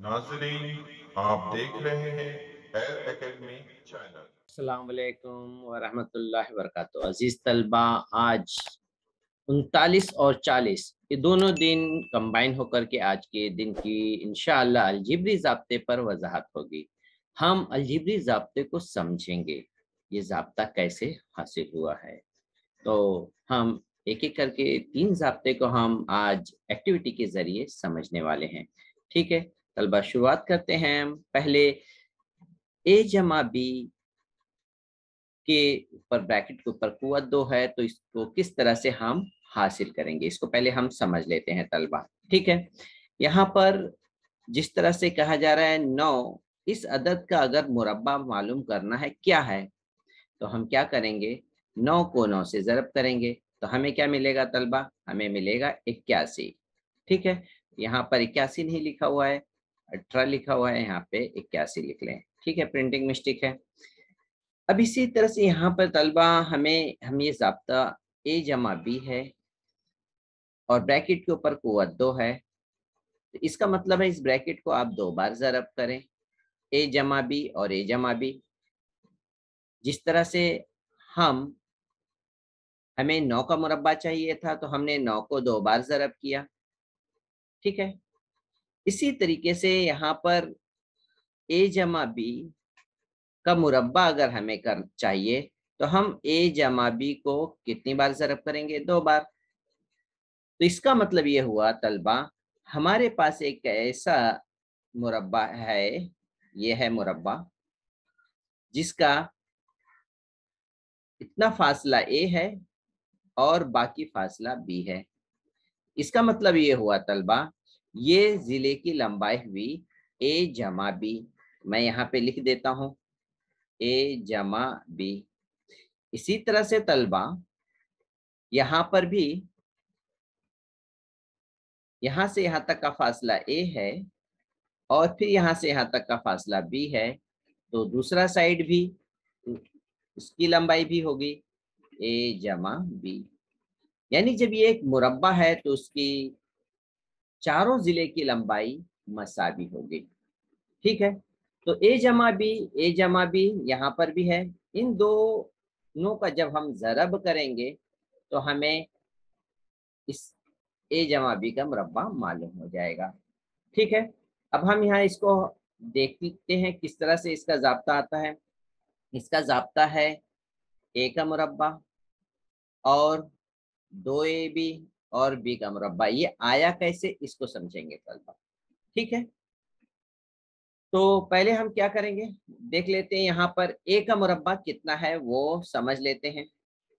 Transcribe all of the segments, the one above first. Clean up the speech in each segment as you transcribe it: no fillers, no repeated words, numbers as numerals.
नाज़रीन, आप देख रहे हैं एयर एकेडमी चैनल। अस्सलाम वालेकुम वरहमतुल्लाहि वबरकातुहू। अजीज तलबा, आज 39 और 40 ये दोनों दिन कंबाइन होकर के आज के दिन की इंशाअल्लाह अलजिब्री ज़ाब्ते पर वजाहत होगी। हम अलजिब्री ज़ाब्ते को समझेंगे, ये ज़ाब्ता कैसे हासिल हुआ है। तो हम एक एक करके 3 ज़ाब्ते को हम आज एक्टिविटी के ज़रिए समझने वाले हैं। ठीक है तलबा, शुरुआत करते हैं। हम पहले ए जमा बी के ऊपर ब्रैकेट के ऊपर कुव्वत 2 है, तो इसको किस तरह से हम हासिल करेंगे, इसको पहले हम समझ लेते हैं तलबा। ठीक है, यहाँ पर जिस तरह से कहा जा रहा है 9, इस अदद का अगर मुरब्बा मालूम करना है क्या है, तो हम क्या करेंगे, 9 को 9 से ज़रब करेंगे तो हमें क्या मिलेगा तलबा, हमें मिलेगा 81। ठीक है, यहाँ पर 81 नहीं लिखा हुआ है, 18 लिखा हुआ है, यहाँ पे 81 लिख लें। ठीक है, प्रिंटिंग मिस्टेक है। अब इसी तरह से यहाँ पर तलबा हम ये ज़ाब्ता ए जमा बी है और ब्रैकेट के ऊपर कुव्वत 2 है, तो इसका मतलब है इस ब्रैकेट को आप 2 बार ज़रब करें, ए जमा बी और ए जमा बी। जिस तरह से हम हमें 9 का मुरब्बा चाहिए था, तो हमने 9 को 2 बार ज़रब किया। ठीक है, इसी तरीके से यहाँ पर ए जमा बी का मुरब्बा अगर हमें कर चाहिए, तो हम ए जमा बी को कितनी बार ज़रब करेंगे, 2 बार। तो इसका मतलब ये हुआ तलबा, हमारे पास एक ऐसा मुरब्बा है, ये है मुरब्बा जिसका इतना फासला ए है और बाकी फासला बी है। इसका मतलब ये हुआ तलबा, ये जिले की लंबाई हुई ए जमा बी। मैं यहाँ पे लिख देता हूँ ए जमा बी। इसी तरह से तलबा यहाँ पर भी यहाँ से यहाँ तक का फासला ए है और फिर यहाँ से यहाँ तक का फासला बी है, तो दूसरा साइड भी उसकी लंबाई भी होगी ए जमा बी। यानी जब ये एक मुरब्बा है तो उसकी चारों जिले की लंबाई मसावी होगी। ठीक है, तो ए जमा बी यहाँ पर भी है। इन दोनों का जब हम ज़रब करेंगे तो हमें इस ए जमा बी का मुरब्बा मालूम हो जाएगा। ठीक है, अब हम यहाँ इसको देखते हैं किस तरह से इसका ज़ाब्ता आता है। इसका ज़ाब्ता है ए का मुरब्बा और 2ab और बी का मुरब्बा। ये आया कैसे, इसको समझेंगे तलबा। ठीक है, तो पहले हम क्या करेंगे, देख लेते हैं यहाँ पर ए का मुरब्बा कितना है वो समझ लेते हैं।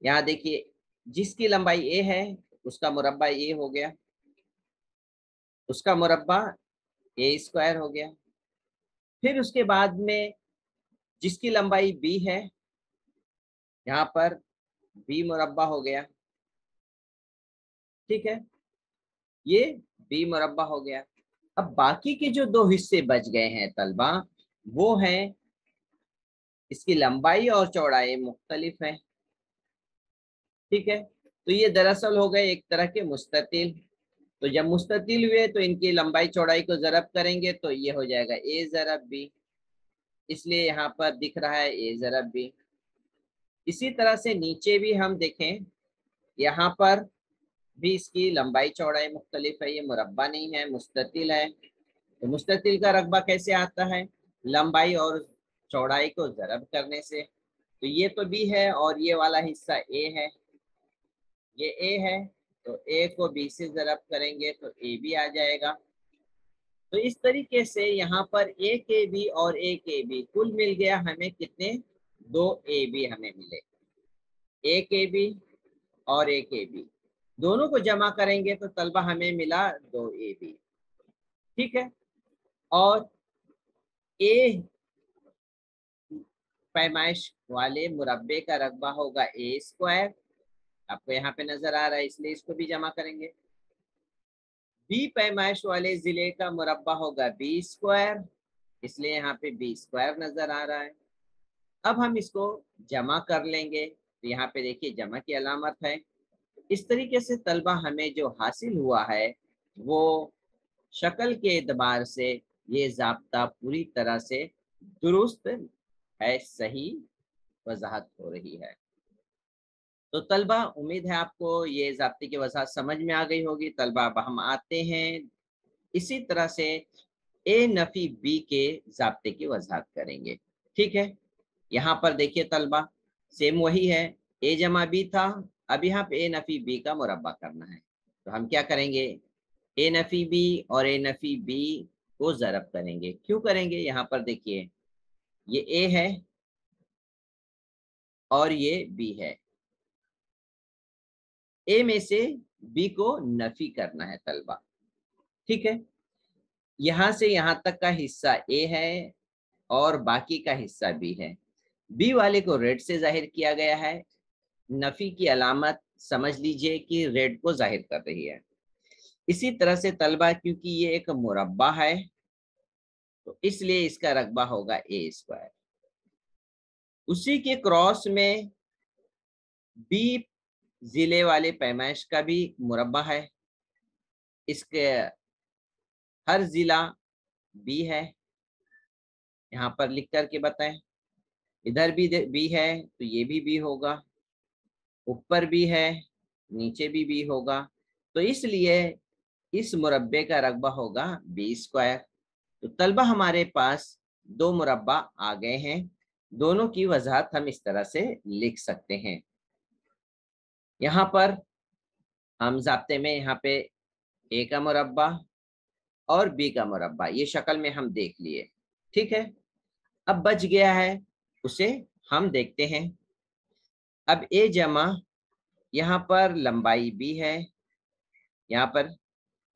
यहाँ देखिए, जिसकी लंबाई ए है उसका मुरब्बा ए हो गया, उसका मुरब्बा ए स्क्वायर हो गया। फिर उसके बाद में जिसकी लंबाई बी है, यहाँ पर बी मुरब्बा हो गया। ठीक है, ये बी मुरब्बा हो गया। अब बाकी के जो 2 हिस्से बच गए हैं तलबा, वो हैं इसकी लंबाई और चौड़ाई मुख्तलिफ है। ठीक है, तो ये दरअसल हो गए एक तरह के मुस्ततिल। तो जब मुस्ततिल हुए तो इनकी लंबाई चौड़ाई को ज़रब करेंगे तो ये हो जाएगा ए ज़रब बी, इसलिए यहाँ पर दिख रहा है ए ज़रब बी। इसी तरह से नीचे भी हम देखें, यहाँ पर भी इसकी लंबाई चौड़ाई मुख्तलिफ है, ये मुरब्बा नहीं है, मुस्ततिल है। तो मुस्ततिल का रकबा कैसे आता है, लंबाई और चौड़ाई को ज़रब करने से। तो ये तो बी है और ये वाला हिस्सा ए है, ये ए है, तो ए को बी से ज़रब करेंगे तो ए बी आ जाएगा। तो इस तरीके से यहाँ पर ए के बी और ए के बी कुल मिल गया हमें कितने, 2 ए बी हमें मिले। ए के बी और ए के बी दोनों को जमा करेंगे तो तलबा हमें मिला 2 ए बी। ठीक है, और ए पैमाइश वाले मुरब्बे का रकबा होगा ए स्क्वायर, आपको यहाँ पे नजर आ रहा है इसलिए इसको भी जमा करेंगे। बी पैमाइश वाले जिले का मुरब्बा होगा बी स्क्वायर, इसलिए यहाँ पे बी स्क्वायर नजर आ रहा है। अब हम इसको जमा कर लेंगे तो यहाँ पे देखिए जमा की अलामत है। इस तरीके से तलबा हमें जो हासिल हुआ है वो शक्ल के एतबार से ये ज़ाब्ता पूरी तरह से दुरुस्त है, सही वजाहत हो रही है। तो तलबा उम्मीद है आपको ये ज़ाब्ते की वजाहत समझ में आ गई होगी। तलबा अब हम आते हैं इसी तरह से ए नफी बी के ज़ाब्ते की वजाहत करेंगे। ठीक है, यहाँ पर देखिए तलबा सेम वही है, ए जमा बी था, अब यहाँ पे ए नफी बी का मुरब्बा करना है। तो हम क्या करेंगे, ए नफी बी और ए नफी बी को ज़रब करेंगे। क्यों करेंगे, यहाँ पर देखिए ये ए है और ये बी है, ए में से बी को नफी करना है तलबा। ठीक है, यहाँ से यहाँ तक का हिस्सा ए है और बाकी का हिस्सा बी है। बी वाले को रेड से जाहिर किया गया है, नफी की अलामत समझ लीजिए कि रेड को जाहिर कर रही है। इसी तरह से तलबा क्योंकि ये एक मुरब्बा है तो इसलिए इसका रकबा होगा ए स्क्वायर। उसी के क्रॉस में बी जिले वाले पैमाइश का भी मुरब्बा है, इसके हर जिला बी है, यहाँ पर लिख करके बताएं। इधर भी बी है तो ये भी बी होगा, ऊपर भी है नीचे भी बी होगा, तो इसलिए इस मुरब्बे का रकबा होगा बी स्क्वायर। तो तलबा हमारे पास दो मुरब्बा आ गए हैं, दोनों की वजाहत हम इस तरह से लिख सकते हैं। यहाँ पर हम ज़ाब्ते में यहाँ पे ए का मुरब्बा और बी का मुरब्बा ये शक्ल में हम देख लिए। ठीक है, अब बच गया है उसे हम देखते हैं। अब ए जमा यहाँ पर लंबाई बी है यहाँ पर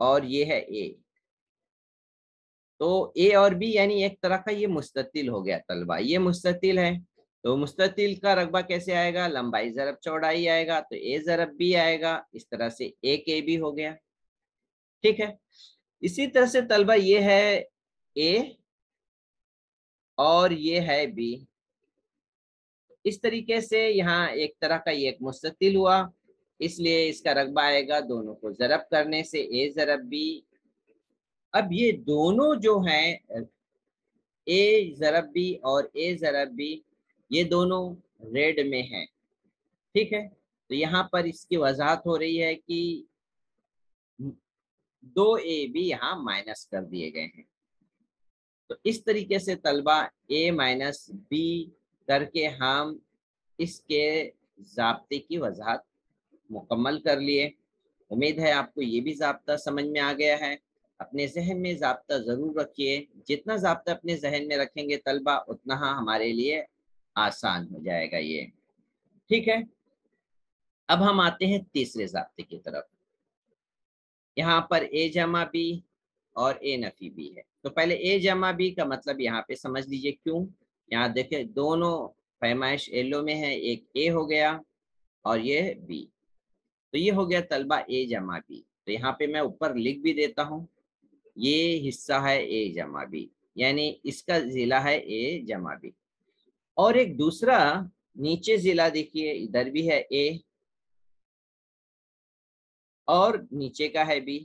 और ये है ए, तो ए और बी यानी एक तरह का ये मुस्ततिल हो गया तलबा, ये मुस्ततिल है। तो मुस्ततिल का रकबा कैसे आएगा, लंबाई ज़रब चौड़ाई आएगा, तो ए ज़रब बी आएगा, इस तरह से एक ए बी हो गया। ठीक है, इसी तरह से तलबा ये है ए और ये है बी, इस तरीके से यहाँ एक तरह का ये एक मुस्ततिल हुआ, इसलिए इसका रकबा आएगा दोनों को ज़रब करने से ए ज़रब बी। अब ये दोनों जो हैं ए ज़रब बी और ए ज़रब बी ये दोनों रेड में हैं। ठीक है, तो यहाँ पर इसकी वजाहत हो रही है कि दो ए बी यहाँ माइनस कर दिए गए हैं। तो इस तरीके से तलबा ए माइनस बी करके हम इसके ज़ाब्ते की वजाहत मुकम्मल कर लिए। उम्मीद है आपको ये भी ज़ाब्ता समझ में आ गया है। अपने जहन में ज़ाब्ता ज़रूर रखिए, जितना ज़ाब्ता अपने जहन में रखेंगे तलबा उतना हमारे लिए आसान हो जाएगा ये। ठीक है, अब हम आते हैं तीसरे ज़ाब्ते की तरफ। यहाँ पर ए जमा बी और ए नफी बी है। तो पहले ए जमा बी का मतलब यहाँ पे समझ लीजिए क्यों। यहाँ देखें दोनों पैमाइश एलो में है, एक ए हो गया और ये बी, तो ये हो गया तलबा ए जमा बी। तो यहाँ पे मैं ऊपर लिख भी देता हूँ, ये हिस्सा है ए जमा बी, यानी इसका जिला है ए जमा बी। और एक दूसरा नीचे जिला देखिए, इधर भी है ए और नीचे का है बी।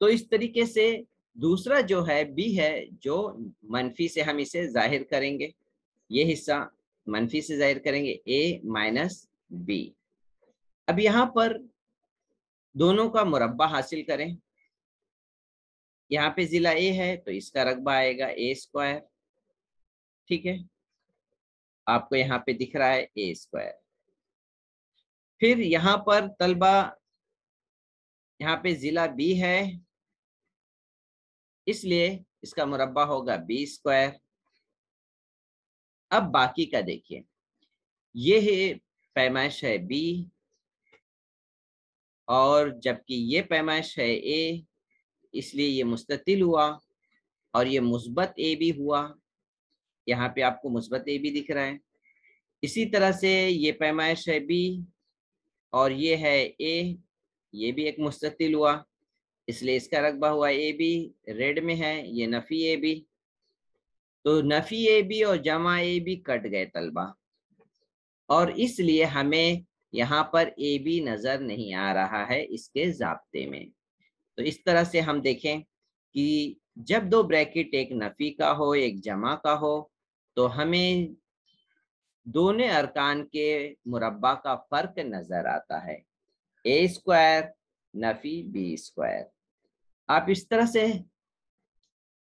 तो इस तरीके से दूसरा जो है बी है, जो मनफी से हम इसे जाहिर करेंगे, ये हिस्सा मनफी से जाहिर करेंगे ए माइनस बी। अब यहाँ पर दोनों का मुरब्बा हासिल करें, यहाँ पे जिला ए है तो इसका रकबा आएगा ए स्क्वायर। ठीक है, आपको यहाँ पे दिख रहा है ए स्क्वायर। फिर यहाँ पर तलबा यहाँ पे जिला बी है, इसलिए इसका मुरब्बा होगा बी स्क्वायर। अब बाकी का देखिए, ये है पैमाइश है बी और जबकि ये पैमाइश है ए, इसलिए ये मुस्ततिल हुआ और ये मुस्बत ए भी हुआ। यहाँ पे आपको मुस्बत ए भी दिख रहा है। इसी तरह से ये पैमाइश है बी और ये है ए, ये भी एक मुस्ततिल हुआ, इसलिए इसका रकबा हुआ ए बी, रेड में है ये नफी ए बी। तो नफी ए बी और जमा ए बी कट गए तलबा और इसलिए हमें यहाँ पर ए बी नजर नहीं आ रहा है इसके जाब्ते में। तो इस तरह से हम देखें कि जब दो ब्रैकेट एक नफी का हो एक जमा का हो तो हमें दोनों अरकान के मुरब्बा का फर्क नजर आता है, ए स्क्वायर नफी बी स्क्वायर। आप इस तरह से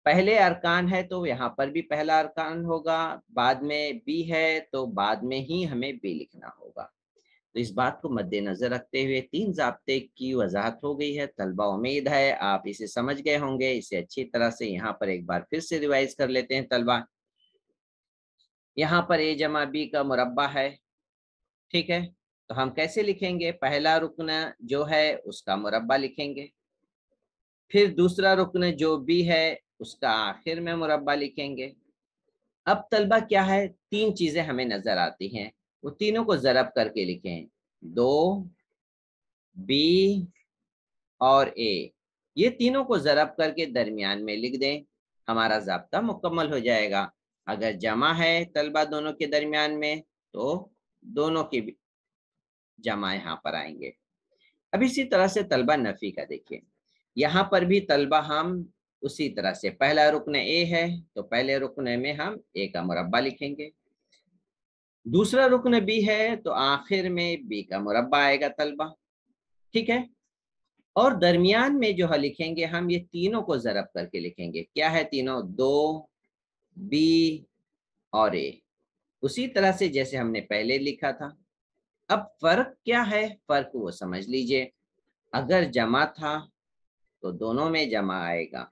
पहले अरकान है तो यहाँ पर भी पहला अरकान होगा, बाद में बी है तो बाद में ही हमें बी लिखना होगा। तो इस बात को मद्देनजर रखते हुए 3 ज़ाब्ते की वजाहत हो गई है। तलबा उम्मीद है आप इसे समझ गए होंगे। इसे अच्छी तरह से यहाँ पर एक बार फिर से रिवाइज कर लेते हैं तलबा। यहाँ पर ए जमा बी का मुरब्बा है, ठीक है, तो हम कैसे लिखेंगे? पहला रुकन जो है उसका मुरब्बा लिखेंगे, फिर दूसरा रुकन जो बी है उसका आखिर में मुरब्बा लिखेंगे। अब तलबा क्या है, 3 चीजें हमें नजर आती हैं, वो तीनों को ज़रब करके लिखें, 2 बी और ए, ये तीनों को ज़रब करके दरमियान में लिख दें, हमारा ज़ाब्ता मुकम्मल हो जाएगा। अगर जमा है तलबा दोनों के दरमियान में तो दोनों की जमा यहाँ पर आएंगे। अब इसी तरह से तलबा नफी का देखिए, यहाँ पर भी तलबा हम उसी तरह से, पहला रुकन ए है तो पहले रुकन में हम ए का मुरब्बा लिखेंगे, दूसरा रुकन बी है तो आखिर में बी का मुरब्बा आएगा तलबा, ठीक है। और दरमियान में जो है लिखेंगे हम ये तीनों को ज़रब करके लिखेंगे। क्या है तीनों? 2 बी और ए, उसी तरह से जैसे हमने पहले लिखा था। अब फर्क क्या है, फर्क वो समझ लीजिए। अगर जमा था तो दोनों में जमा आएगा,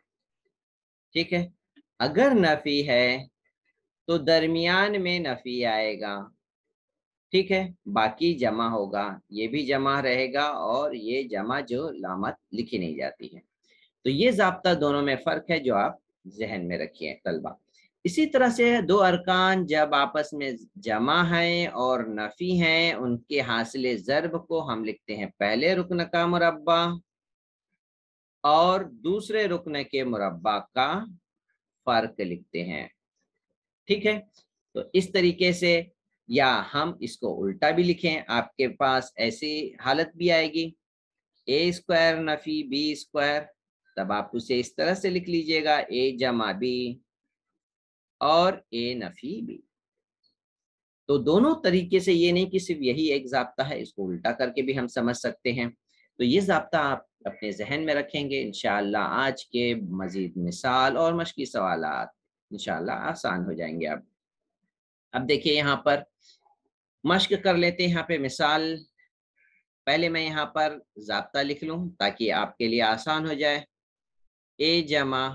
ठीक है। अगर नफी है तो दरमियान में नफी आएगा, ठीक है, बाकी जमा होगा, ये भी जमा रहेगा और ये जमा जो लामत लिखी नहीं जाती है। तो ये ज़ाब्ता दोनों में फ़र्क है जो आप जहन में रखिए तलबा। इसी तरह से दो अरकान जब आपस में जमा हैं और नफ़ी हैं, उनके हासिल ज़र्ब को हम लिखते हैं पहले रुकन का मुरब्बा और दूसरे रुकन के मुरब्बा का फ़र्क लिखते हैं, ठीक है। तो इस तरीके से, या हम इसको उल्टा भी लिखें, आपके पास ऐसी हालत भी आएगी, ए स्क्वायर नफी बी स्क्वायर, तब आप उसे इस तरह से लिख लीजिएगा, ए जमा बी और ए नफी बी। तो दोनों तरीके से, ये नहीं कि सिर्फ यही एक ज़ाब्ता है, इसको उल्टा करके भी हम समझ सकते हैं। तो ये ज़ाब्ता आप अपने जहन में रखेंगे, इंशाअल्लाह आज के मजीद मिसाल और मश्की सवालात इंशाअल्लाह आसान हो जाएंगे। अब देखिए यहाँ पर मश्क कर लेते हैं। यहाँ पे मिसाल, पहले मैं यहाँ पर ज़ाब्ता लिख लूँ ताकि आपके लिए आसान हो जाए। ए जमा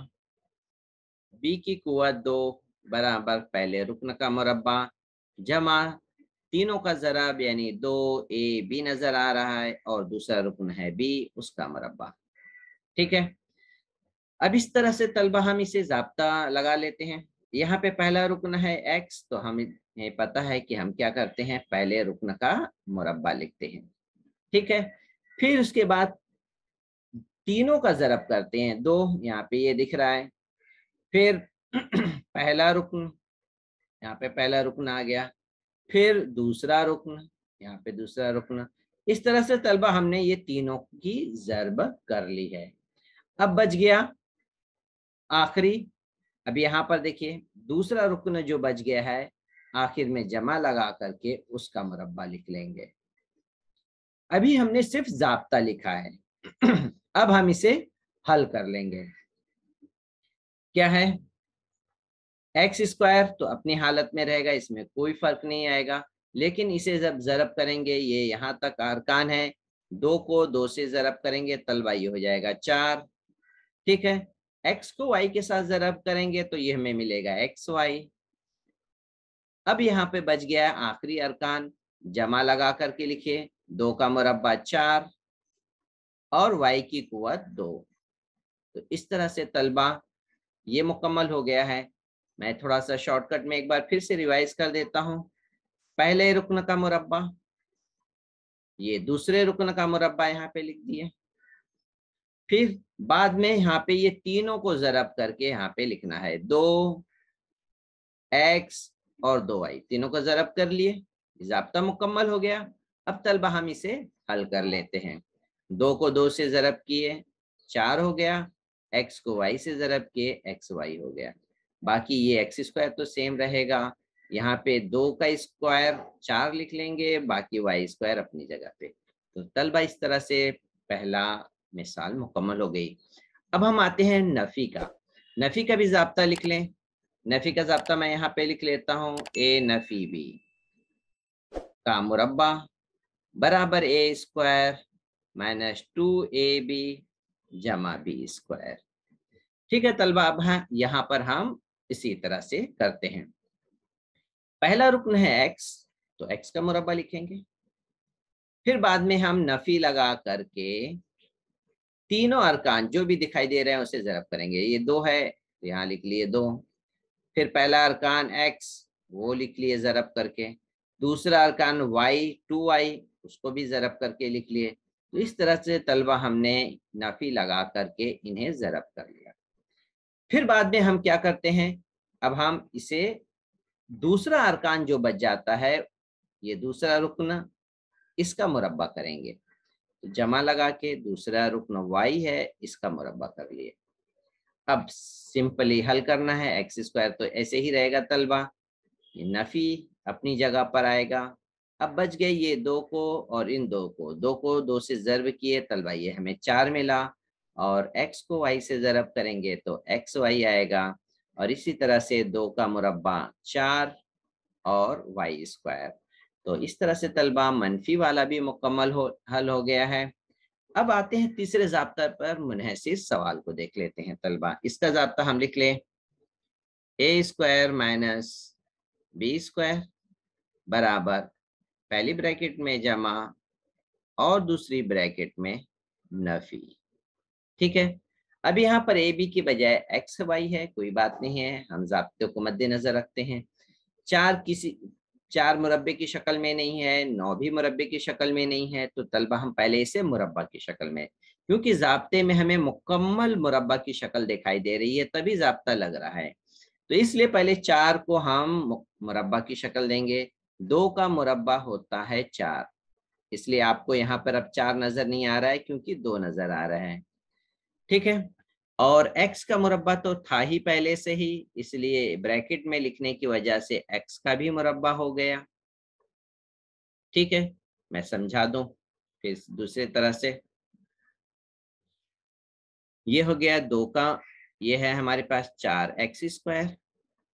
बी की कुव्वत 2 बराबर पहले रुकन का मुरब्बा जमा तीनों का ज़रब यानी 2 ए बी नज़र आ रहा है और दूसरा रुकन है बी, उसका मुरब्बा, ठीक है। अब इस तरह से तलबा हम इसे ज़ाब्ता लगा लेते हैं। यहाँ पे पहला रुकन है एक्स, तो हमें पता है कि हम क्या करते हैं, पहले रुकन का मुरब्बा लिखते हैं, ठीक है। फिर उसके बाद तीनों का ज़रब करते हैं, 2 यहाँ पे ये दिख रहा है, फिर पहला रुकन, यहाँ पे पहला रुकन आ गया, फिर दूसरा रुकन, यहाँ पे दूसरा रुकन। इस तरह से तलबा हमने ये तीनों की ज़रब कर ली है। अब बच गया आखिरी। अब यहाँ पर देखिए दूसरा रुकन जो बच गया है, आखिर में जमा लगा करके उसका मुरब्बा लिख लेंगे। अभी हमने सिर्फ ज़ाब्ता लिखा है अब हम इसे हल कर लेंगे। क्या है, एक्स स्क्वायर तो अपनी हालत में रहेगा, इसमें कोई फर्क नहीं आएगा, लेकिन इसे जब ज़रब करेंगे, ये यहाँ तक अरकान है, 2 को 2 से ज़रब करेंगे तलबा ये हो जाएगा 4, ठीक है। एक्स को वाई के साथ ज़रब करेंगे तो ये हमें मिलेगा एक्स वाई। अब यहाँ पे बच गया आखिरी अरकान, जमा लगा करके लिखिए, 2 का मुरब्बा 4 और वाई की कुव्वत 2। तो इस तरह से तलबा ये मुकम्मल हो गया है। मैं थोड़ा सा शॉर्टकट में एक बार फिर से रिवाइज कर देता हूँ। पहले रुकन का मुरब्बा, ये दूसरे रुकन का मुरब्बा यहाँ पे लिख दिए, फिर बाद में यहाँ पे ये तीनों को ज़रब करके यहाँ पे लिखना है, 2 एक्स और 2 वाई, तीनों को ज़रब कर लिए, ज़ाब्ता मुकम्मल हो गया। अब तलबा हम इसे हल कर लेते हैं। 2 को 2 से ज़रब किए 4 हो गया, x को y से ज़रब के x y हो गया। बाकी ये x स्क्वायर तो सेम रहेगा, यहाँ पे 2 का स्क्वायर 4 लिख लेंगे, बाकी y स्क्वायर अपनी जगह पे। तो तलबा इस तरह से पहला मिसाल मुकम्मल हो गई। अब हम आते हैं नफ़ी का। नफ़ी का भी ज़ाब्ता लिख लें। नफ़ी का ज़ाब्ता मैं यहाँ पे लिख लेता हूँ, a नफ़ी b का मुरब्बा बराबर a स्क्वायर माइनस 2ab जमा b स्क्वायर। ठीक है तलबा, अब यहाँ पर हम इसी तरह से करते हैं। पहला रुकन है x, तो x का मुरब्बा लिखेंगे। फिर बाद में हम नफ़ी लगा करके तीनों अरकान जो भी दिखाई दे रहे हैं उसे ज़रब करेंगे। ये 2 है, यहाँ लिख लिए 2। फिर पहला अरकान x, वो लिख लिए ज़रब करके। दूसरा अरकान y 2y, उसको भी ज़रब करके लिख लिए। तो इस तरह से तलबा हमने नफ़ी लगा करके इन्हें ज़रब कर लिया। फिर बाद में हम क्या करते हैं, अब हम इसे दूसरा अरकान जो बच जाता है, ये दूसरा रुकन, इसका मुरब्बा करेंगे। तो जमा लगा के दूसरा रुकन y है, इसका मुरब्बा कर लिए। अब सिंपली हल करना है। एक्स स्क्वायर तो ऐसे ही रहेगा तलबा, ये नफ़ी अपनी जगह पर आएगा। अब बच गए ये 2 को और इन 2 को, 2 को 2 से ज़रब किए तलबा, ये हमें 4 मिला। और x को y से ज़रब करेंगे तो xy आएगा। और इसी तरह से 2 का मुरब्बा 4 और y स्क्वायर। तो इस तरह से तलबा मनफी वाला भी मुकम्मल हल हो गया है। अब आते हैं तीसरे ज़ाब्ता पर मुनहसिर सवाल को देख लेते हैं तलबा। इसका ज़ाब्ता हम लिख लें, a square minus b square बराबर पहली ब्रैकेट में जमा और दूसरी ब्रैकेट में नफ़ी। ठीक है, अब यहाँ पर ए बी की बजाय एक्स वाई है, कोई बात नहीं है, हम ज़ाब्ते को मद्देनजर रखते हैं। 4 मुरब्बे की शक्ल में नहीं है, 9 भी मुरब्बे की शक्ल में नहीं है, तो तलबा हम पहले इसे मुरब्बा की शक्ल में, क्योंकि ज़ाब्ते में हमें मुकम्मल मुरब्बा की शक्ल दिखाई दे रही है तभी ज़ाब्ता लग रहा है। तो इसलिए पहले 4 को हम मुरब्बा की शक्ल देंगे। 2 का मुरब्बा होता है 4, इसलिए आपको यहाँ पर अब 4 नजर नहीं आ रहा है क्योंकि 2 नजर आ रहे हैं। ठीक है, और x का मुरब्बा तो था ही पहले से ही, इसलिए ब्रैकेट में लिखने की वजह से x का भी मुरब्बा हो गया। ठीक है, मैं समझा दूं फिर दूसरे तरह से। ये हो गया 2 का, ये है हमारे पास 4x स्क्वायर,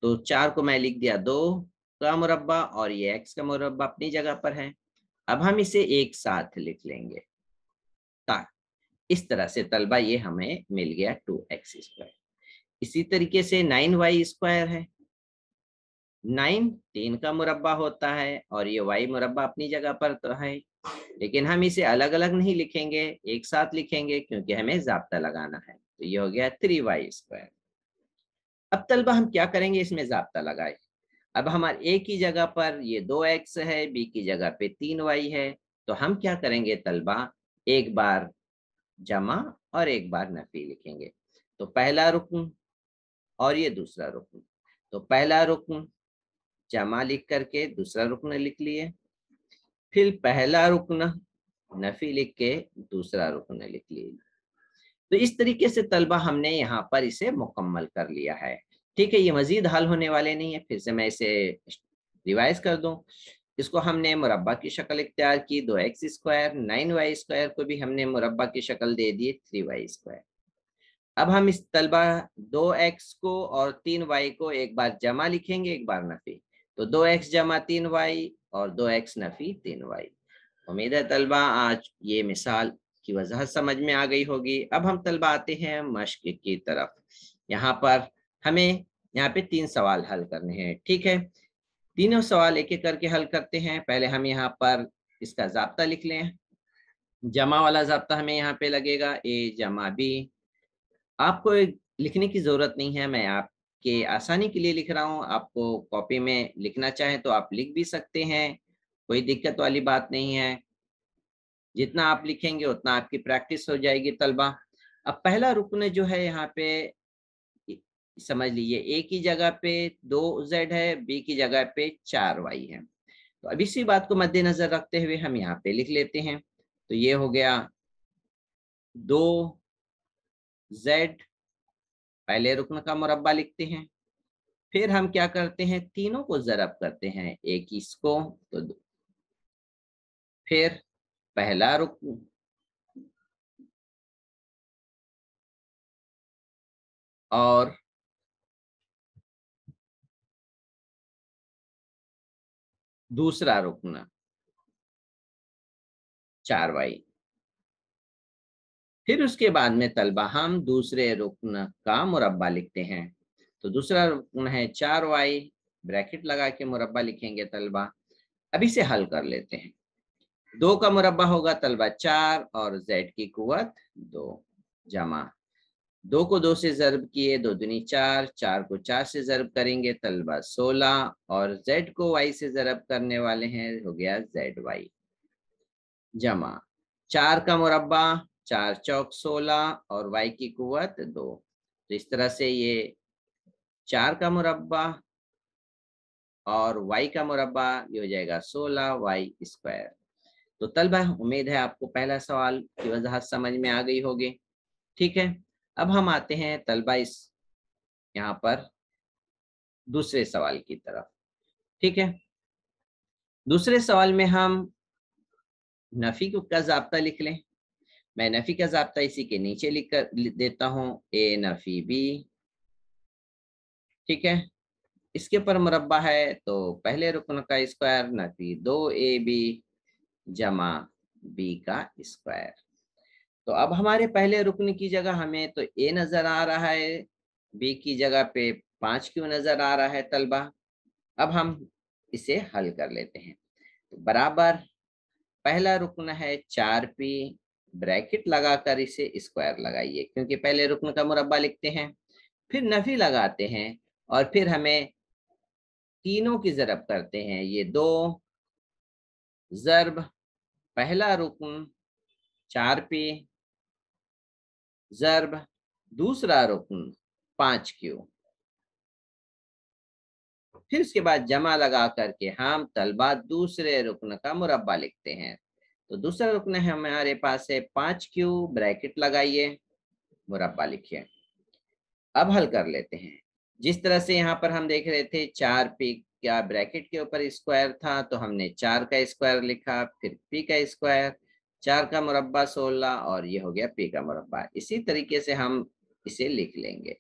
तो 4 को मैं लिख दिया 2 का मुरब्बा और ये x का मुरब्बा अपनी जगह पर है। अब हम इसे एक साथ लिख लेंगे, इस तरह से तलबा ये हमें मिल गया 2x स्क्वायर। इसी तरीके से 9y स्क्वायर है। 9 3 का मुरब्बा होता है और ये y मुरब्बा अपनी जगह पर तो है, लेकिन हम इसे अलग अलग नहीं लिखेंगे, एक साथ लिखेंगे क्योंकि हमें ज़ाब्ता लगाना है। तो ये हो गया 3y स्क्वायर। अब तलबा हम क्या करेंगे, इसमें ज़ाब्ता लगाए। अब हमारे a की जगह पर ये 2x है, b की जगह पे 3y है, तो हम क्या करेंगे तलबा, एक बार जमा और एक बार नफी लिखेंगे। तो पहला रुकन और ये दूसरा रुकन, तो पहला रुकन जमा लिख करके दूसरा रुकन लिख लिए, फिर पहला रुकन नफी लिख के दूसरा रुकन लिख लिए। तो इस तरीके से तलबा हमने यहाँ पर इसे मुकम्मल कर लिया है। ठीक है, ये मजीद हल होने वाले नहीं है, फिर से मैं इसे रिवाइज कर दूं। इसको हमने मुरब्बा की शक्ल इख्तियार की, 2x स्क्वायर, 9y स्क्वायर को भी हमने मुरब्बा की शक्ल दे दी, 3y स्क्वायर। अब हम इस तलबा 2x को और 3y को एक बार जमा लिखेंगे, एक बार नफी। तो 2x जमा 3y और 2x नफी 3y। उम्मीद है तलबा आज ये मिसाल की वजह समझ में आ गई होगी। अब हम तलबा आते हैं मश्क की तरफ। यहाँ पर हमें यहाँ पे 3 सवाल हल करने हैं। ठीक है, तीनों सवाल एक एक करके हल करते हैं। पहले हम यहाँ पर इसका ज़ाब्ता लिख लें। जमा वाला ज़ाब्ता हमें यहाँ पे लगेगा a जमा b। आपको लिखने की ज़रूरत नहीं है, मैं आपके आसानी के लिए लिख रहा हूँ। आपको कॉपी में लिखना चाहें तो आप लिख भी सकते हैं, कोई दिक्कत वाली बात नहीं है। जितना आप लिखेंगे उतना आपकी प्रैक्टिस हो जाएगी तलबा। अब पहला रुकन जो है यहाँ पे समझ लीजिए, ए की जगह पे 2z है, बी की जगह पे 4y है। तो अब इसी बात को मद्देनजर रखते हुए हम यहाँ पे लिख लेते हैं। तो ये हो गया 2z पहले रुकन का मुरब्बा लिखते हैं, फिर हम क्या करते हैं, तीनों को ज़रब करते हैं, एक इसको तो फिर पहला रुकन और दूसरा रुकन 4y। फिर उसके बाद में तलबा हम दूसरे रुकन का मुरब्बा लिखते हैं। तो दूसरा रुकन है 4y, ब्रैकेट लगा के मुरब्बा लिखेंगे तलबा। अब इसे हल कर लेते हैं। 2 का मुरब्बा होगा तलबा 4 और z की कुव्वत 2 जमा 2 को 2 से ज़र्ब किए, 2 दूनी 4, 4 को 4 से ज़र्ब करेंगे तलबा 16 और z को y से ज़र्ब करने वाले हैं, हो गया zy जमा 4 का मुरब्बा 4 चौक 16 और y की कुव्वत 2। तो इस तरह से ये 4 का मुरब्बा और y का मुरब्बा ये हो जाएगा 16y²। तो तलबा उम्मीद है आपको पहला सवाल की वजाहत समझ में आ गई होगी। ठीक है, अब हम आते हैं तलबा इस यहाँ पर दूसरे सवाल की तरफ। ठीक है, दूसरे सवाल में हम नफी का ज़ाब्ता लिख लें। मैं नफी का ज़ाब्ता इसी के नीचे लिख देता हूँ, ए नफी बी। ठीक है, इसके ऊपर मुरब्बा है तो पहले रुकन का स्क्वायर नफी 2ab जमा बी का स्क्वायर। तो अब हमारे पहले रुकन की जगह हमें तो ए नजर आ रहा है, बी की जगह पे 5 क्यों नजर आ रहा है तलबा। अब हम इसे हल कर लेते हैं। तो बराबर पहला रुकन है 4p, ब्रैकेट लगाकर इसे स्क्वायर लगाइए क्योंकि पहले रुकन का मुरब्बा लिखते हैं, फिर नफी लगाते हैं और फिर हमें तीनों की ज़रब करते हैं। ये 2 ज़रब पहला रुकन 4p ज़रब दूसरा रुकन 5q, फिर उसके बाद जमा लगा करके हम तलबा दूसरे रुकन का मुरब्बा लिखते हैं। तो दूसरा रुकन है हमारे पास है 5q, ब्रैकेट लगाइए, मुरब्बा लिखिए। अब हल कर लेते हैं। जिस तरह से यहाँ पर हम देख रहे थे 4p का ब्रैकेट के ऊपर स्क्वायर था तो हमने 4 का स्क्वायर लिखा, फिर p का स्क्वायर, 4 का मुरब्बा 16 और ये हो गया p का मुरब्बा। इसी तरीके से हम इसे लिख लेंगे।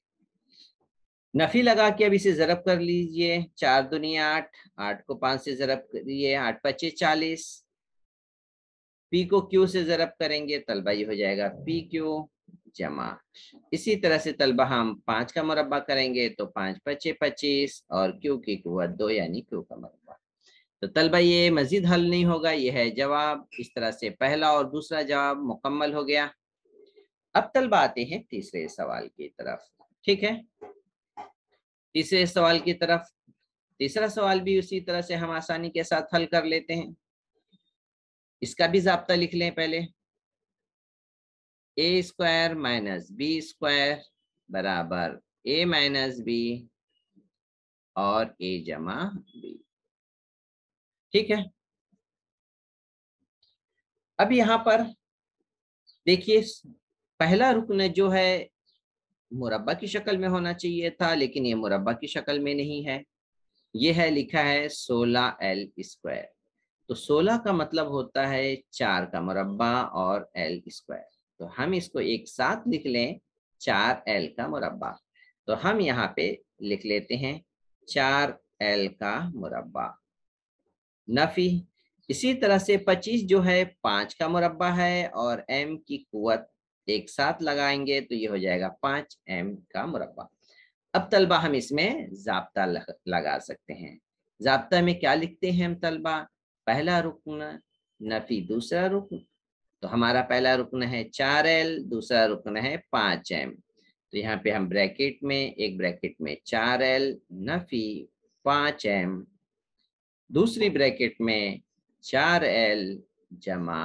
नफी लगा के अब इसे ज़रब कर लीजिए, 4 दूनी 8, 8 को 5 से ज़रब करिए, 8 पच्चे 40, p को q से ज़रब करेंगे तलबा ये हो जाएगा pq जमा। इसी तरह से तलबा हम 5 का मुरब्बा करेंगे तो 5 पच्चे 25 और q की कुव्वत 2 यानी q का मुरब्बा। तो तलबा ये मजीद हल नहीं होगा, ये है जवाब। इस तरह से पहला और दूसरा जवाब मुकम्मल हो गया। अब तलबा आते हैं तीसरे सवाल की तरफ। ठीक है, तीसरे सवाल की तरफ। तीसरा सवाल भी उसी तरह से हम आसानी के साथ हल कर लेते हैं। इसका भी ज़ाब्ता लिख लें पहले, ए स्क्वायर माइनस बी स्क्वायर बराबर ए माइनस बी और ए जमा बी। ठीक है, अब यहाँ पर देखिए पहला रुकन जो है मुरब्बा की शक्ल में होना चाहिए था, लेकिन ये मुरब्बा की शक्ल में नहीं है। ये है लिखा है 16l²। तो 16 का मतलब होता है 4 का मुरब्बा और l²। तो हम इसको एक साथ लिख लें 4l का मुरब्बा। तो हम यहाँ पे लिख लेते हैं 4l का मुरब्बा नफी। इसी तरह से 25 जो है 5 का मुरब्बा है और m की कुव्वत एक साथ लगाएंगे तो ये हो जाएगा 5m का मुरब्बा। अब तलबा हम इसमें ज़ाब्ता लगा सकते हैं। ज़ाब्ता में क्या लिखते हैं हम तलबा, पहला रुकन नफी दूसरा रुकन। तो हमारा पहला रुकन है 4l, दूसरा रुकन है 5m। तो यहाँ पे हम ब्रैकेट में एक ब्रैकेट में 4l नफी 5m, दूसरी ब्रैकेट में 4l जमा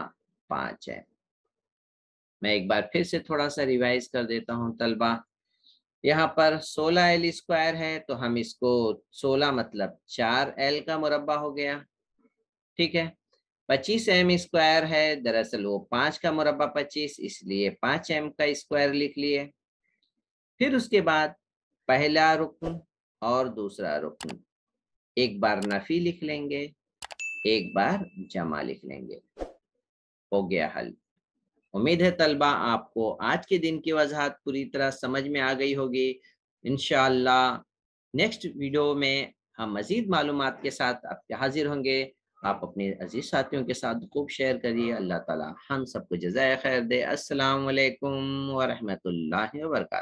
5m। मैं एक बार फिर से थोड़ा सा रिवाइज कर देता हूँ तलबा। यहाँ पर 16l² है तो हम इसको 16 मतलब 4l का मुरब्बा हो गया। ठीक है, 25m² है, दरअसल वो 5 का मुरब्बा 25, इसलिए 5m का स्क्वायर लिख लिए। फिर उसके बाद पहला रुकन और दूसरा रुकन एक बार नफी लिख लेंगे, एक बार जमा लिख लेंगे। हो गया हल। उम्मीद है तलबा आपको आज के दिन की वजाहत पूरी तरह समझ में आ गई होगी। इंशाअल्लाह नेक्स्ट वीडियो में हम मज़ीद मालूमात के साथ आपके हाजिर होंगे। आप अपने अजीज साथियों के साथ खूब शेयर करिए। अल्लाह ताला हम सबको जज़ाए खैर दे। अस्सलाम वालेकुम व रहमतुल्लाहि व बरकातहू।